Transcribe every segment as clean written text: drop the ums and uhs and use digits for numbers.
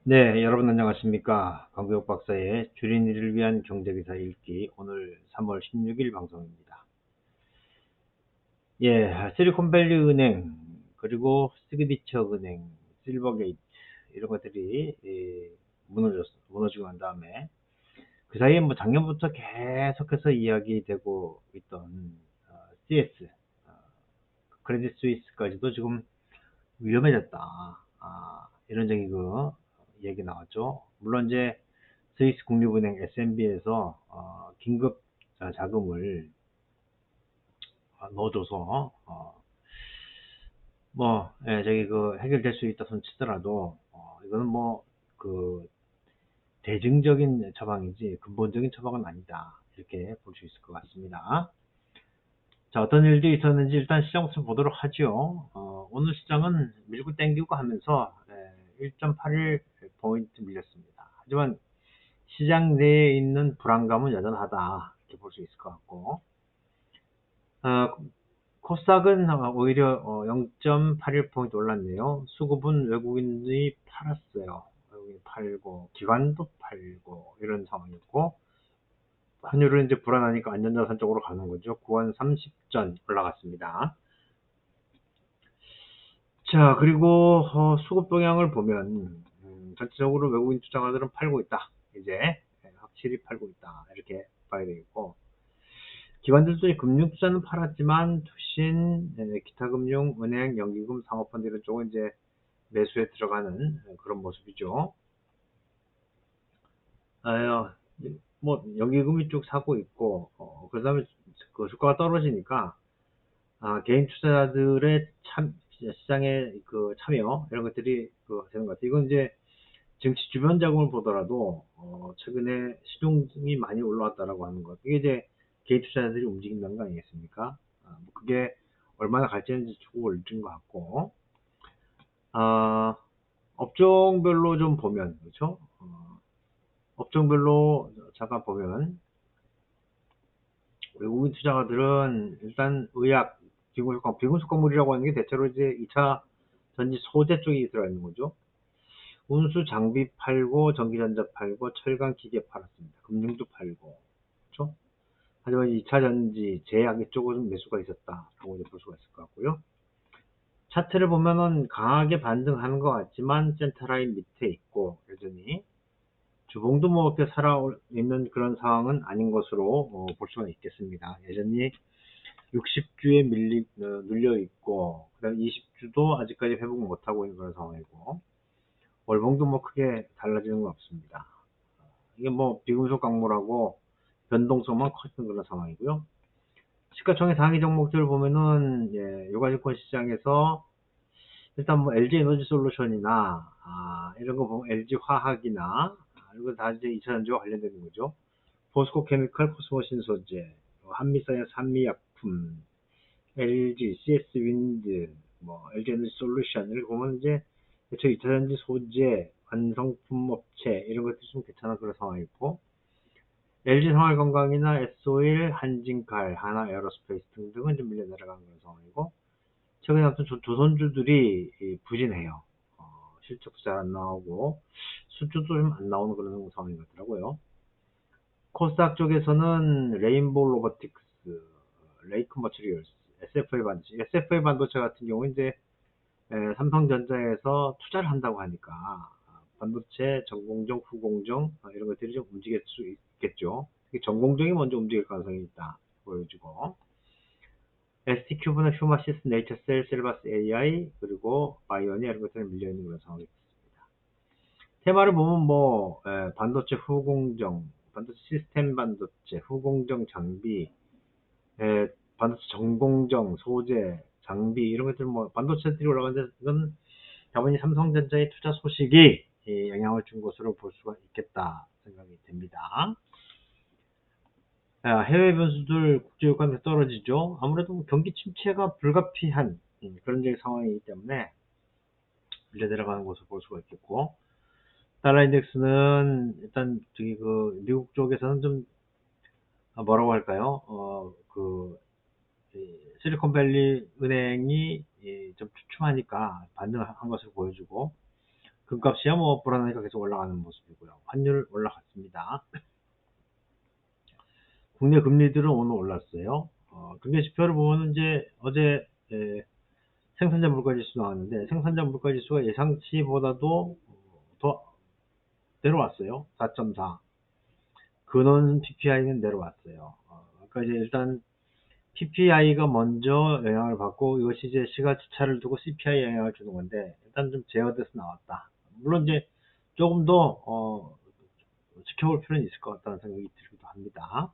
네, 여러분 안녕하십니까. 강구혁 박사의 주린이를 위한 경제기사 읽기 오늘 3월 16일 방송입니다. 예, 실리콘밸리 은행, 그리고 시그니처 은행, 실버게이트 이런 것들이 무너지고 난 다음에 그 사이에 뭐 작년부터 계속해서 이야기되고 있던 CS, 어, 크레딧 스위스까지도 지금 위험해졌다. 이런 얘기 나왔죠. 물론 이제 스위스 국립은행 SNB에서 긴급 자금을 넣어줘서 해결될 수 있다 손 치더라도 이거는 뭐 그 대증적인 처방이지 근본적인 처방은 아니다 이렇게 볼 수 있을 것 같습니다. 자, 어떤 일들이 있었는지 일단 시장부터 보도록 하죠. 오늘 시장은 밀고 땡기고 하면서 1.81포인트 밀렸습니다. 하지만 시장 내에 있는 불안감은 여전하다 이렇게 볼 수 있을 것 같고, 어, 코스닥은 오히려 0.81포인트 올랐네요. 수급은 외국인이 팔았어요. 외국인이 팔고 기관도 팔고 이런 상황이었고, 환율은 이제 불안하니까 안전자산 쪽으로 가는 거죠. 9원 30전 올라갔습니다. 자, 그리고 수급 동향을 보면 전체적으로 외국인 투자가들은 팔고 있다. 이제 확실히 팔고 있다. 이렇게 봐야 되겠고, 기관들도 금융투자는 팔았지만 투신, 기타 금융, 은행, 연기금, 상호펀드 이런 쪽은 이제 매수에 들어가는 그런 모습이죠. 뭐 연기금이 쭉 사고 있고, 그다음에 그 주가가 떨어지니까 개인 투자자들의 시장의 그 참여 이런 것들이 되는 것 같아요. 이건 이제 정치 주변 자금을 보더라도 최근에 시중이 많이 올라왔다라고 하는 것. 이게 이제 개인 투자자들이 움직인다는 거 아니겠습니까? 뭐 그게 얼마나 갈지는 주고 올린 것 같고, 아, 업종별로 좀 보면 그렇죠? 업종별로 잠깐 보면 외국인 투자가들은 일단 의약, 비금속 건물이라고 하는 게 대체로 이제 2차 전지 소재 쪽이 들어가 있는 거죠. 운수 장비 팔고 전기전자 팔고 철강 기계 팔았습니다. 금융도 팔고 그렇죠? 하지만 2차 전지 제약 이쪽은 매수가 있었다라고 볼 수가 있을 것 같고요. 차트를 보면은 강하게 반등하는 것 같지만 센터라인 밑에 있고 여전히 주봉도 뭐 이렇게 살아있는 그런 상황은 아닌 것으로 볼 수가 있겠습니다. 여전히 60주에 눌려 있고 그다음 20주도 아직까지 회복 못하고 있는 그런 상황이고 월봉도 뭐 크게 달라지는 건 없습니다. 이게 뭐 비금속 광물하고 변동성만 커지는 그런 상황이고요. 시가총액 상위 종목들을 보면은 유가증권 시장에서 일단 뭐 LG 에너지 솔루션이나 이런 거 보면 LG 화학이나 이거 다 이제 2차전지와 관련되는 거죠. 포스코 케미칼, 코스모 신소재, 한미사이언스 한미약품, LG, CS 윈드, 뭐 LG 에너지 솔루션 이렇게 보면 이제 저 2차전지 소재, 완성품 업체 이런 것들이 좀 괜찮은 그런 상황이고, LG 생활건강이나 S-오일, 한진칼, 하나에어로스페이스 등등은 좀 밀려 내려가는 그런 상황이고, 최근에 아무튼 조선주들이 부진해요. 실적도 잘 안 나오고 수주도 좀 안 나오는 그런 상황인 것 같더라고요. 코스닥 쪽에서는 레인보우 로보틱스, 레이크 머티리얼스, SFA 반도체 같은 경우 이제 삼성전자에서 투자를 한다고 하니까 반도체 전공정, 후공정 이런 것들이 좀 움직일 수 있겠죠. 특히 전공정이 먼저 움직일 가능성이 있다 보여지고, ST큐브는 휴마시스, 네이처셀, 셀바스 AI 그리고 바이오니 이런 것들이 밀려있는 그런 상황이 있습니다. 테마를 보면 뭐 반도체 후공정, 반도체 시스템 반도체, 후공정 장비, 반도체 전공정, 소재, 장비 이런 것들 뭐 반도체들이 올라가는데 이건 자본이 삼성전자의 투자 소식이 영향을 준 것으로 볼 수가 있겠다 생각이 됩니다. 해외 변수들 국제유가는 떨어지죠. 아무래도 경기 침체가 불가피한 그런 상황이기 때문에 밀려 내려가는 것을 볼 수가 있겠고, 달러 인덱스는 일단 미국 쪽에서는 좀 뭐라고 할까요? 실리콘밸리 은행이 좀 주춤하니까 반등한 것을 보여주고, 금값이야 뭐 불안하니까 계속 올라가는 모습이고요. 환율 올라갔습니다. 국내 금리들은 오늘 올랐어요. 금리 지표를 보면 이제 어제 생산자 물가지수 나왔는데 생산자 물가지수가 예상치보다도 더 내려왔어요. 4.4. 근원 PPI는 내려왔어요. 그러니까 이제 일단 PPI가 먼저 영향을 받고 이것이 이제 시가차를 두고 CPI 영향을 주는 건데 일단 좀 제어돼서 나왔다. 물론 이제 조금 더 지켜볼 필요는 있을 것 같다는 생각이 들기도 합니다.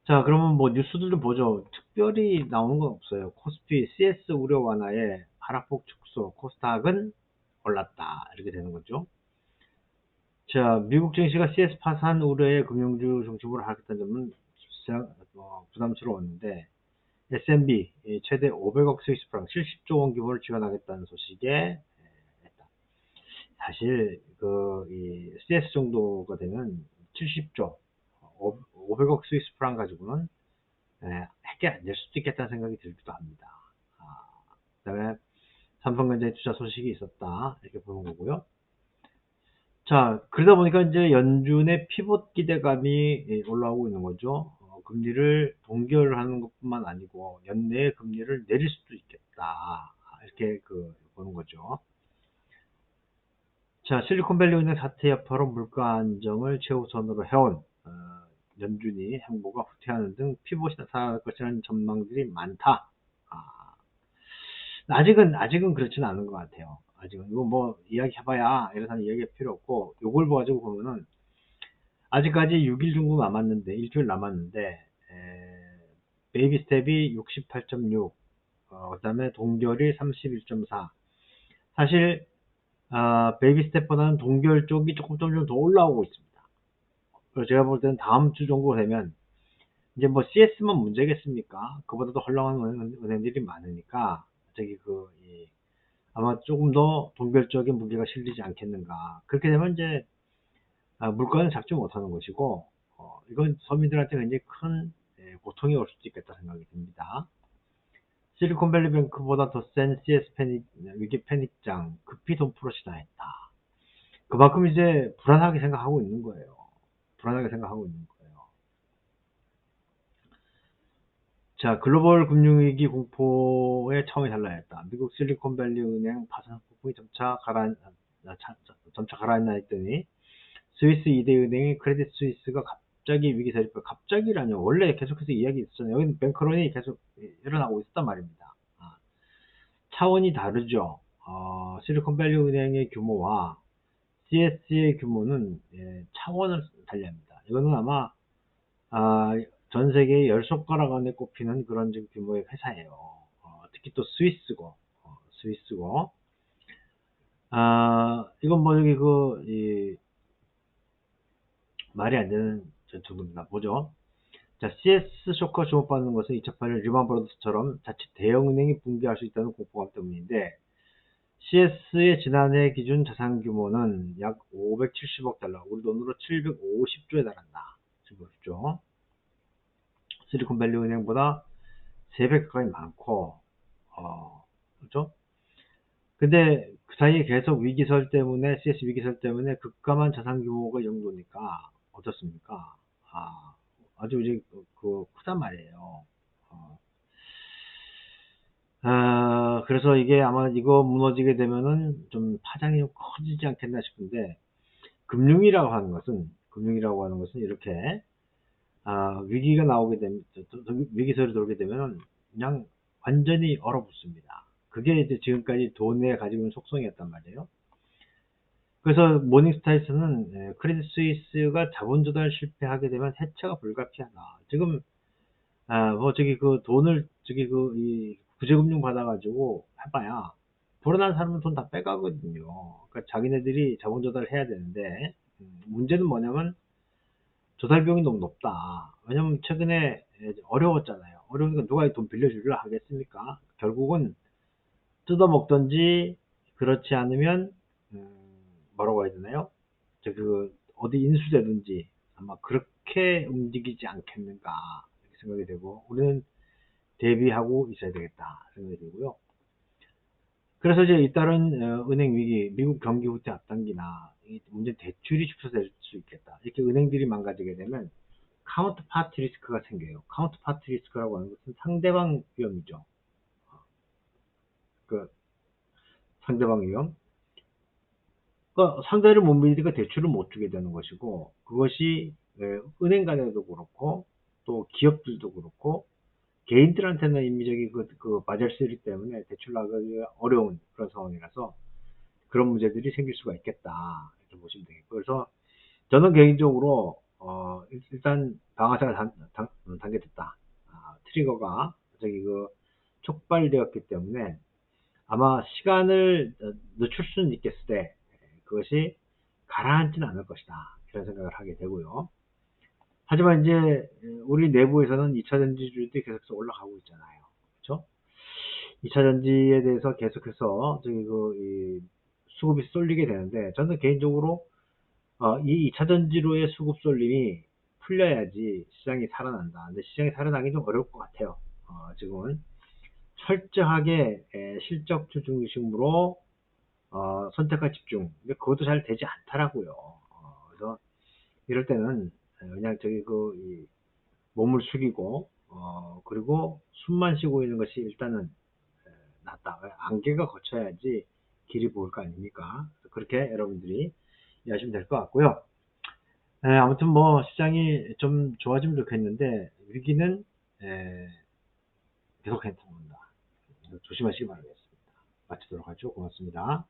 자, 그러면 뭐 뉴스들 좀 보죠. 특별히 나오는 건 없어요. 코스피 CS 우려 완화에 하락폭 축소, 코스닥은 올랐다. 이렇게 되는 거죠. 자, 미국 증시가 CS 파산 우려에 금융주 중심으로 하락했다는 점은 부담스러웠는데 S&P 최대 500억 스위스 프랑 70조 원 규모를 지원하겠다는 소식에 했다. 사실 이 CS 정도가 되면 70조 500억 스위스 프랑 가지고는 해결 안 될 수도 있겠다는 생각이 들기도 합니다. 그 다음에 삼성전자의 투자 소식이 있었다 이렇게 보는 거고요. 자, 그러다 보니까 이제 연준의 피봇 기대감이 올라오고 있는 거죠. 금리를 동결하는 것뿐만 아니고 연내에 금리를 내릴 수도 있겠다 이렇게 보는 거죠. 자, 실리콘밸리 은행 사태 여파로 물가 안정을 최우선으로 해온 연준이 행보가 후퇴하는 등 피봇이 나타날 것이라는 전망들이 많다. 아직은 그렇지는 않은 것 같아요. 아직은 이거 뭐 이야기해봐야 이런 이야기할 필요 없고 요걸 가지고 보면은 아직까지 6일 정도 남았는데 일주일 남았는데 베이비 스텝이 68.6 그 다음에 동결이 31.4 사실 베이비 스텝보다는 동결 쪽이 조금 더 올라오고 있습니다. 그래서 제가 볼 때는 다음 주 정도 되면 이제 뭐 CS만 문제겠습니까? 그보다도 헐렁한 은행들이 많으니까 아마 조금 더 동결적인 무게가 실리지 않겠는가. 그렇게 되면 이제 물가는 잡지 못하는 것이고 이건 서민들한테 굉장히 큰 고통이 올 수도 있겠다 생각이 듭니다. 실리콘밸리뱅크보다 더 센 CS 위기 패닉장 급히 돈 풀어시다 했다. 그만큼 이제 불안하게 생각하고 있는 거예요. 불안하게 생각하고 있는 거예요. 자, 글로벌 금융위기 공포에 처음에 달라했다. 미국 실리콘밸리 은행 파산 폭풍이 점차 가라앉나 했더니 스위스 2대 은행인 크레딧 스위스가 갑자기 위기세를 갑자기라뇨. 원래 계속해서 이야기 있었잖아요. 여기는 뱅크런이 계속 일어나고 있었단 말입니다. 차원이 다르죠. 실리콘밸리 은행의 규모와 CS의 규모는 차원을 달리합니다. 이거는 아마 전 세계의 10손가락 안에 꼽히는 그런 규모의 회사예요. 특히 또 스위스고, 이건 뭐 여기 말이 안 되는 전투입니다. 보죠. 자, CS 쇼크가 주목받는 것은 2008년 리만 브라더스처럼 자칫 대형은행이 붕괴할 수 있다는 공포감 때문인데, CS의 지난해 기준 자산 규모는 약 570억 달러, 우리 돈으로 750조에 달한다. 750조. 실리콘밸리 은행보다 3배 가까이 많고, 그렇죠? 근데 그 사이에 계속 위기설 때문에, CS 위기설 때문에 급감한 자산 규모가 이 정도니까 어떻습니까? 아주 이제 크단 말이에요. 그래서 이게 아마 이거 무너지게 되면은 좀 파장이 좀 커지지 않겠나 싶은데, 금융이라고 하는 것은 이렇게, 위기가 나오게 되면, 위기설이 돌게 되면은 그냥 완전히 얼어붙습니다. 그게 이제 지금까지 돈에 가지고 있는 속성이었단 말이에요. 그래서 모닝스타에서는 크레딧 스위스가 자본 조달 실패하게 되면 해체가 불가피하다. 지금 돈을 이 구제금융 받아가지고 해봐야 불안한 사람은 돈 다 빼가거든요. 그러니까 자기네들이 자본 조달을 해야 되는데 문제는 뭐냐면 조달 비용이 너무 높다. 왜냐면 최근에 어려웠잖아요. 어려우니까 누가 돈 빌려주려 하겠습니까? 결국은 뜯어먹던지 그렇지 않으면 뭐라고 해야 되나요? 어디 인수되든지 아마 그렇게 움직이지 않겠는가 이렇게 생각이 되고 우리는 대비하고 있어야 되겠다 생각이 들고요. 그래서 이제 잇따른 은행 위기, 미국 경기 후퇴 앞당기나 문제 대출이 축소될 수 있겠다. 이렇게 은행들이 망가지게 되면 카운터 파티 리스크가 생겨요. 카운터 파티 리스크라고 하는 것은 상대방 위험이죠. 그 상대방 위험. 그러니까 상대를 못 믿으니까 대출을 못 주게 되는 것이고, 그것이 은행 간에도 그렇고 또 기업들도 그렇고 개인들한테는 인위적인 그 바젤3 때문에 대출 나가기가 어려운 그런 상황이라서 그런 문제들이 생길 수가 있겠다 이렇게 보시면 되겠고, 그래서 저는 개인적으로 일단 방아쇠가 단계됐다. 트리거가 저기 그 촉발되었기 때문에 아마 시간을 늦출 수는 있겠으되 그것이 가라앉지는 않을 것이다 이런 생각을 하게 되고요. 하지만 이제 우리 내부에서는 2차 전지주들이 계속해서 올라가고 있잖아요. 그렇죠? 2차 전지에 대해서 계속해서 저기 이 수급이 쏠리게 되는데, 저는 개인적으로 이 2차 전지로의 수급 쏠림이 풀려야지 시장이 살아난다. 근데 시장이 살아나기 좀 어려울 것 같아요. 지금은 철저하게 실적주 중심으로 선택과 집중. 근데 그것도 잘 되지 않더라고요. 그래서 이럴 때는 그냥 저기 이 몸을 숙이고 그리고 숨만 쉬고 있는 것이 일단은 낫다. 안개가 거쳐야지 길이 보일 거 아닙니까? 그렇게 여러분들이 이해하시면 될 것 같고요. 아무튼 뭐 시장이 좀 좋아지면 좋겠는데 위기는 계속 괜찮습니다. 조심하시기 바라겠습니다. 마치도록 하죠. 고맙습니다.